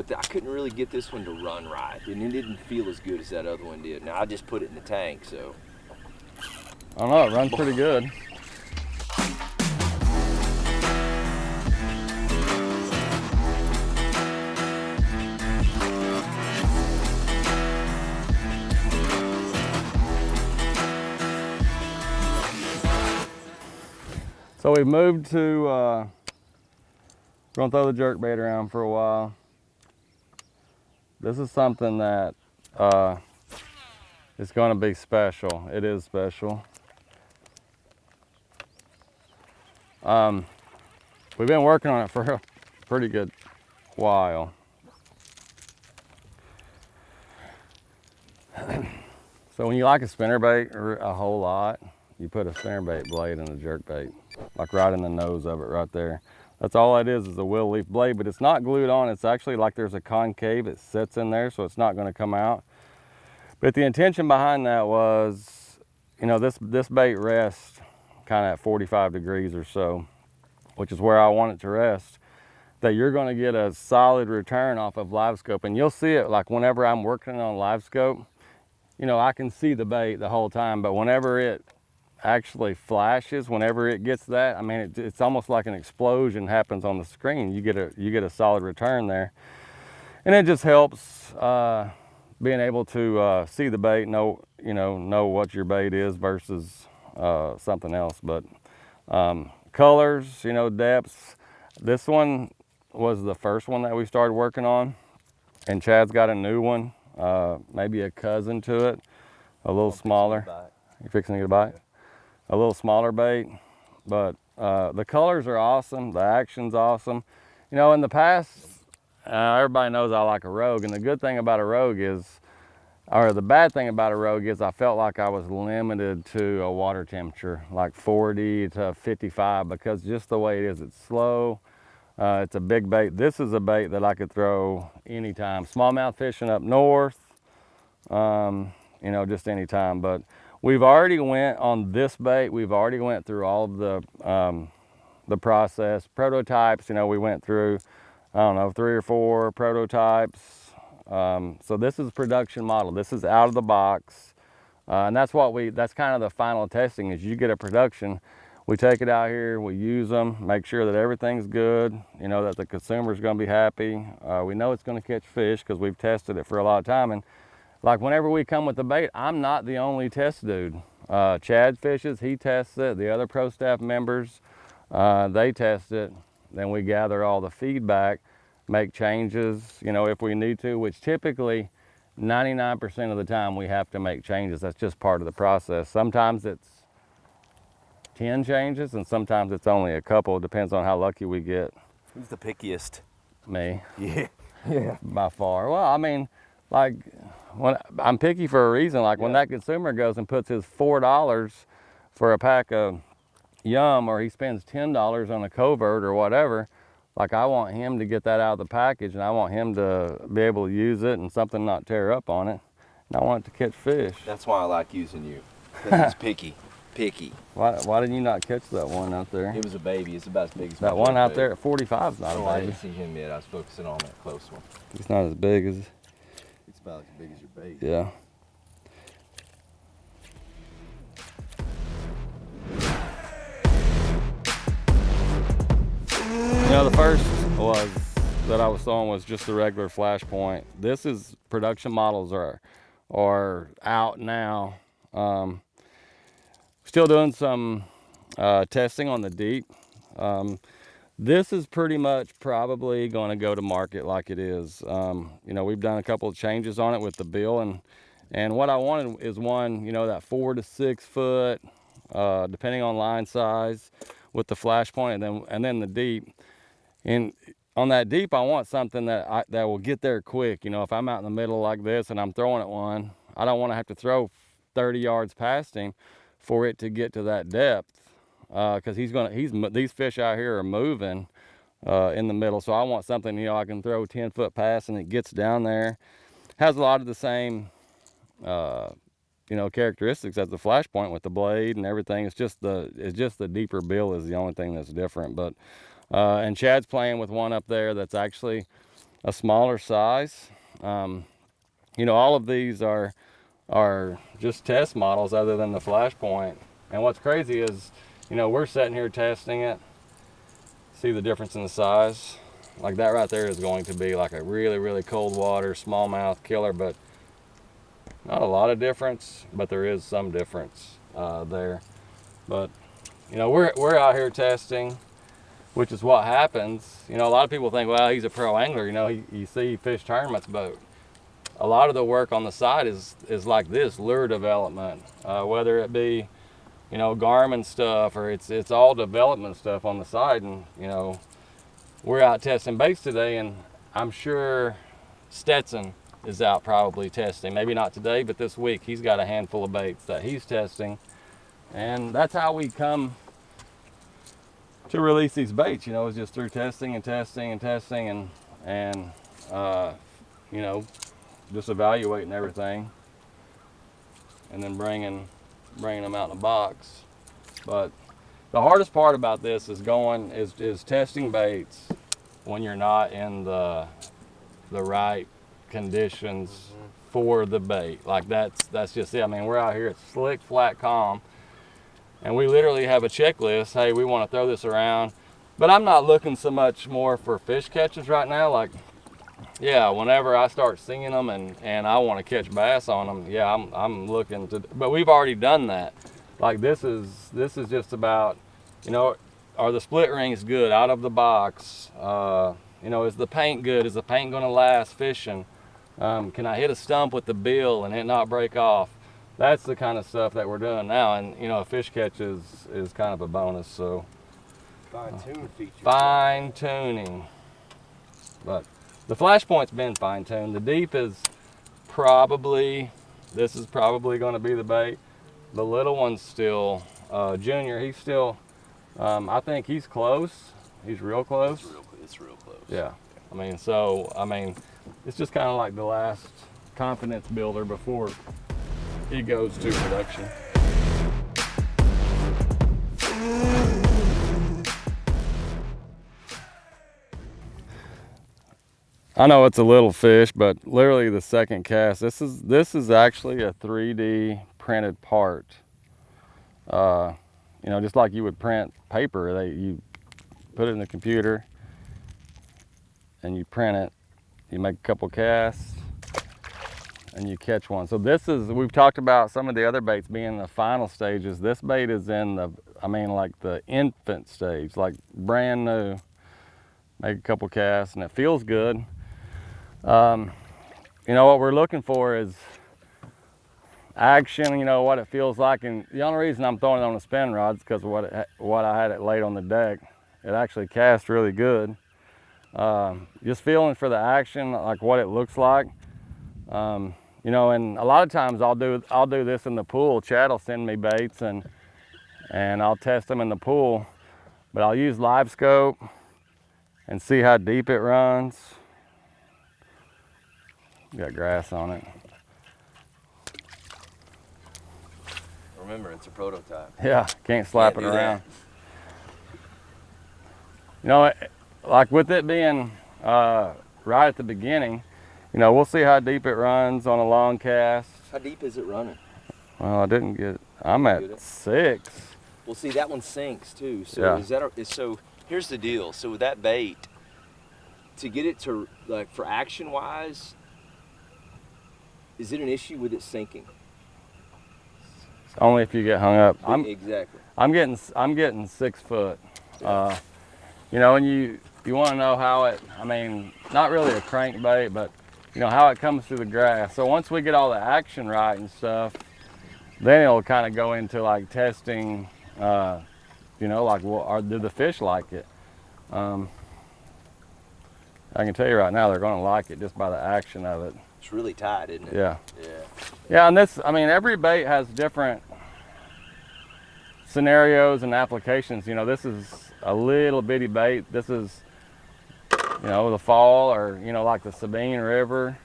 but I couldn't really get this one to run right, and it didn't feel as good as that other one did. Now I just put it in the tank, so. I don't know, it runs pretty good. So we've moved to, gonna throw the jerkbait around for a while. This is something that is gonna be special. It is special. We've been working on it for a pretty good while. So when you like a spinnerbait a whole lot, you put a spinnerbait blade in a jerkbait, like right in the nose of it right there. That's all it is a willow leaf blade, but it's not glued on. It's actually like there's a concave. It sits in there, so it's not gonna come out. But the intention behind that was, you know, this bait rests kind of at 45 degrees or so, which is where I want it to rest, that you're gonna get a solid return off of live scope. And you'll see it like whenever I'm working on live scope, you know, I can see the bait the whole time, but whenever it actually flashes, whenever it gets that, I mean, it's almost like an explosion happens on the screen. You get a solid return there. And it just helps being able to see the bait, know what your bait is versus something else. But colors, you know, depths. This one was the first one that we started working on, and Chad's got a new one, maybe a cousin to it, a little smaller. You're fixing to get a bite? A little smaller bait, but the colors are awesome. The action's awesome. You know, in the past, everybody knows I like a Rogue, and the good thing about a Rogue is, or the bad thing about a Rogue is, I felt like I was limited to a water temperature, like 40 to 55, because just the way it is, it's slow. It's a big bait. This is a bait that I could throw anytime. Smallmouth fishing up north, you know, just anytime. But we've already went on this bait. We've already went through all of the process. Prototypes, you know, we went through, I don't know, 3 or 4 prototypes. So this is production model. This is out of the box. And that's kind of the final testing is you get a production. We take it out here, we use them, make sure that everything's good, you know, that the consumer's gonna be happy. We know it's gonna catch fish because we've tested it for a lot of time. And like whenever we come with the bait, I'm not the only test dude. Chad fishes, he tests it. The other pro staff members, they test it. Then we gather all the feedback, make changes, you know, if we need to, which typically 99% of the time we have to make changes. That's just part of the process. Sometimes it's 10 changes and sometimes it's only a couple. It depends on how lucky we get. Who's the pickiest? Me. Yeah. Yeah. By far. Well, I mean, like, when I'm picky for a reason. Like when that consumer goes and puts his $4 for a pack of Yum, or he spends $10 on a covert or whatever, like I want him to get that out of the package, and I want him to be able to use it and something not tear up on it. And I want it to catch fish. That's why I like using you. Because it's picky. Picky. Why didn't you not catch that one out there? It was a baby. It's about as big as that one out there at 45 is not a baby. I didn't see him yet. I was focusing on that close one. It's not as big as... It's about as big as your bait. Yeah. You know, the first that I was throwing was just the regular flash point. This is production models are out now. Still doing some testing on the deep. This is pretty much probably going to go to market like it is. You know, we've done a couple of changes on it with the bill, and what I wanted is one, you know, that 4 to 6 foot, depending on line size, with the flash point, and then the deep. And on that deep, I want something that will get there quick. You know, if I'm out in the middle like this and I'm throwing at one, I don't want to have to throw 30 yards past him for it to get to that depth, because these fish out here are moving in the middle. So I want something, you know, I can throw 10 foot past and it gets down there. Has a lot of the same you know, characteristics as the flash point with the blade and everything. It's just the deeper bill is the only thing that's different. But and Chad's playing with one up there that's actually a smaller size. You know, all of these are just test models other than the Flashpoint. And what's crazy is, you know, we're sitting here testing it. See the difference in the size? Like that right there is going to be like a really, really cold water smallmouth killer, but not a lot of difference, but there is some difference there. But, you know, we're out here testing, which is what happens. You know, a lot of people think, well, he's a pro angler, you know, you see fish tournaments, but a lot of the work on the side is like this, lure development, whether it be, you know, Garmin stuff, or it's all development stuff on the side. And, you know, we're out testing baits today, and I'm sure Stetson is out probably testing. Maybe not today, but this week he's got a handful of baits that he's testing. And that's how we come to release these baits, you know, is just through testing and testing and testing and you know, just evaluating everything and then bringing them out in a box. But the hardest part about this is testing baits when you're not in the right conditions for the bait. Like that's just it. I mean, we're out here, it's slick, flat, calm, and we literally have a checklist. Hey, we want to throw this around, but I'm not looking so much more for fish catches right now. Like, yeah, whenever I start seeing them and I want to catch bass on them, yeah, I'm looking to. But we've already done that. Like this is just about, you know, are the split rings good out of the box? You know, is the paint good? Is the paint going to last fishing? Can I hit a stump with the bill and it not break off? That's the kind of stuff that we're doing now. And, you know, a fish catch is kind of a bonus. So Fine-tune feature. Fine-tuning. But the Flashpoint's been fine-tuned. The deep is probably, this is probably going to be the bait. The little one's still, Junior, he's still, I think he's close. He's real close. It's real close. Yeah. I mean, so, I mean, it's just kind of like the last confidence builder before he goes to production. I know it's a little fish, but literally the second cast, this is actually a 3D printed part. You know, just like you would print paper, you put it in the computer and you print it. You make a couple casts and you catch one. So this is, we've talked about some of the other baits being in the final stages. This bait is in the, I mean, like the infant stage, like brand new. Make a couple casts and it feels good. You know, what we're looking for is action, you know, what it feels like. And the only reason I'm throwing it on a spin rod is because of what I had it laid on the deck. It actually cast really good. Just feeling for the action, like what it looks like. You know, and a lot of times I'll do this in the pool. Chad will send me baits and I'll test them in the pool, but I'll use live scope and see how deep it runs. Got grass on it. Remember, it's a prototype. Yeah, can't slap it around. You know, like with it being right at the beginning, you know, we'll see how deep it runs on a long cast. How deep is it running? Well, I didn't get, I'm at 6. Well, see, that one sinks too. So yeah. Is that so here's the deal. So with that bait, to get it to, like, for action wise, is it an issue with it sinking? Only if you get hung up. Exactly. I'm getting 6 foot. You know, and you want to know how it, I mean, not really a crankbait, but you know, how it comes through the grass. So once we get all the action right and stuff, then it'll kind of go into like testing, you know, like, well, do the fish like it? I can tell you right now, they're going to like it just by the action of it. It's really tight, isn't it? Yeah. Yeah. Yeah, and this, I mean, every bait has different scenarios and applications. You know, this is a little bitty bait. This is, you know, the fall, or, you know, like the Sabine River.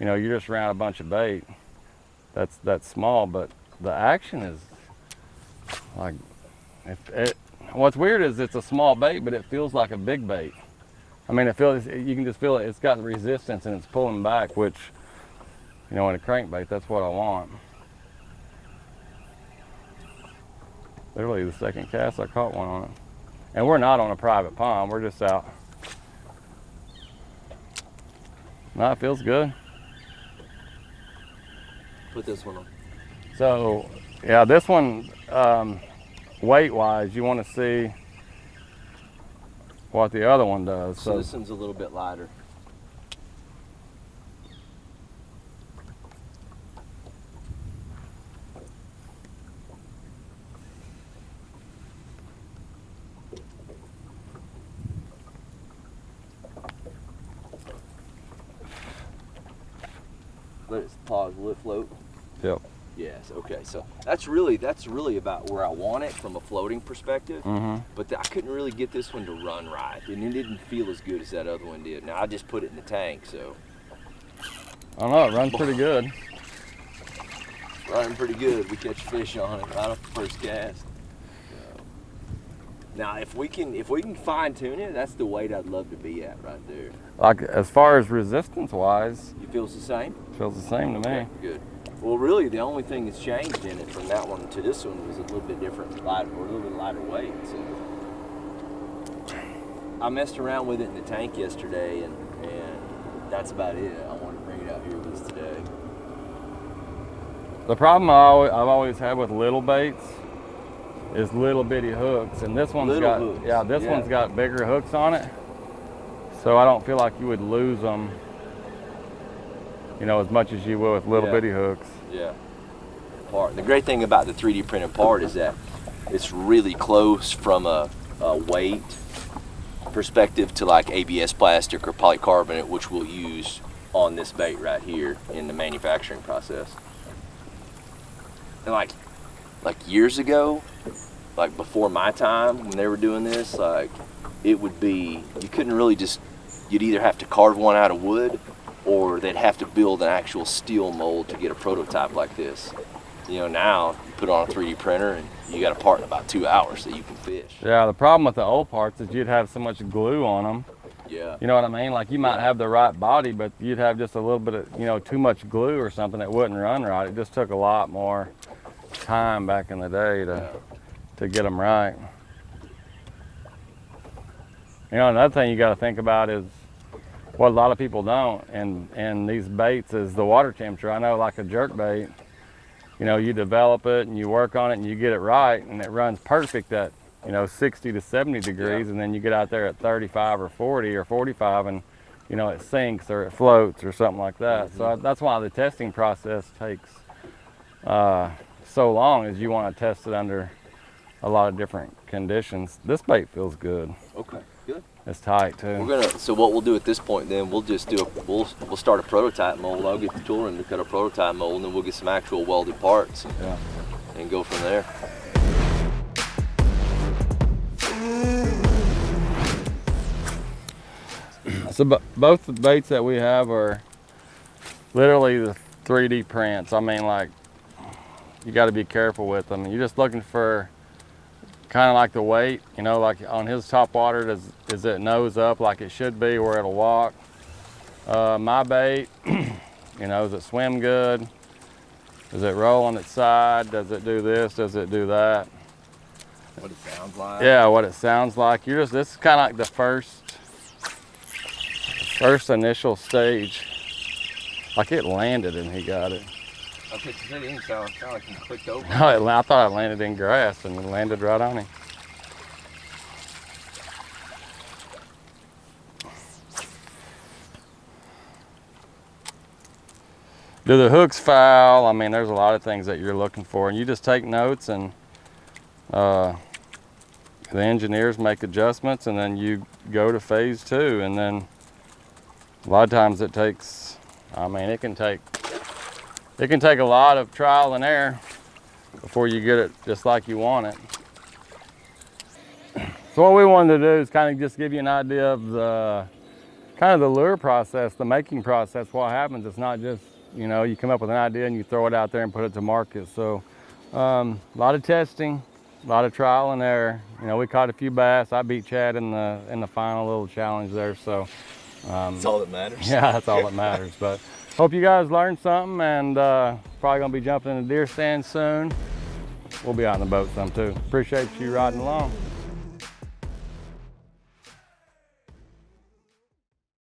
You know, you're just around a bunch of bait. That's small, but the action is like, what's weird is it's a small bait, but it feels like a big bait. I mean, you can just feel it. It's got resistance and it's pulling back, which, you know, in a crankbait, that's what I want. Literally the second cast I caught one on it. And we're not on a private pond, we're just out. No, it feels good. Put this one on. So, yeah, this one, weight-wise, you want to see what the other one does. So this one's a little bit lighter. Let it pause, will it float? Yep. Yes, okay, so that's really about where I want it from a floating perspective. But I couldn't really get this one to run right, and it didn't feel as good as that other one did. Now I just put it in the tank, so. I don't know, it runs pretty good. Running pretty good. We catch fish on it right off the first cast. So. Now if we can fine tune it, that's the weight I'd love to be at right there. Like as far as resistance wise, you feels the same? Feels the same to me. Okay, good. Well, really, the only thing that's changed in it from that one to this one was a little bit different, lighter, or a little bit lighter weight. So I messed around with it in the tank yesterday, and that's about it. I wanted to bring it out here with us today. The problem I've always had with little baits is little bitty hooks, and this one's got one's got bigger hooks on it, so I don't feel like you would lose them, you know, as much as you will with little bitty hooks. Yeah. The great thing about the 3D printed part is that it's really close from a weight perspective to like ABS plastic or polycarbonate, which we'll use on this bait right here in the manufacturing process. And like years ago, like before my time when they were doing this, like it would be, you couldn't really just, you'd either have to carve one out of wood or they'd have to build an actual steel mold to get a prototype like this. You know, now you put it on a 3D printer and you got a part in about 2 hours that you can fish. Yeah, the problem with the old parts is you'd have so much glue on them. Yeah. You know what I mean? Like you might have the right body, but you'd have just a little bit of, you know, too much glue or something that wouldn't run right. It just took a lot more time back in the day to get them right. You know, another thing you got to think about is what a lot of people don't, and these baits is the water temperature. I know, like a jerk bait, you know, you develop it and you work on it and you get it right and it runs perfect at, you know, 60 to 70 degrees, and then you get out there at 35 or 40 or 45 and, you know, it sinks or it floats or something like that. So that's why the testing process takes so long, is you want to test it under a lot of different conditions. This bait feels good. Okay, good. It's tight too. So what we'll do at this point then, we'll just do we'll start a prototype mold. I'll get the tool room to cut a prototype mold, and then we'll get some actual welded parts and go from there. So both the baits that we have are literally the 3D prints. I mean, like, you got to be careful with them. You're just looking for kind of like the weight, you know, like on his top water, is it nose up like it should be where it'll walk? My bait, you know, does it swim good? Does it roll on its side? Does it do this? Does it do that? What it sounds like? Yeah, what it sounds like. This is kind of like the first initial stage. Like it landed and he got it. Okay, so it didn't sound like he clicked over. No, I thought it landed in grass and it landed right on him. Do the hooks foul? I mean, there's a lot of things that you're looking for, and you just take notes, and the engineers make adjustments, and then you go to phase 2, and then a lot of times it takes, I mean, it can take a lot of trial and error before you get it just like you want it. So what we wanted to do is kind of just give you an idea of the kind of the lure process, the making process. What happens, it's not just, you know, you come up with an idea and you throw it out there and put it to market. So a lot of testing, A lot of trial and error. You know, we caught a few bass. I beat Chad in the final little challenge there. So That's all that matters. yeah, that's all that matters. But hope you guys learned something, and probably gonna be jumping in the deer stand soon. We'll be out in the boat some too. Appreciate you riding along.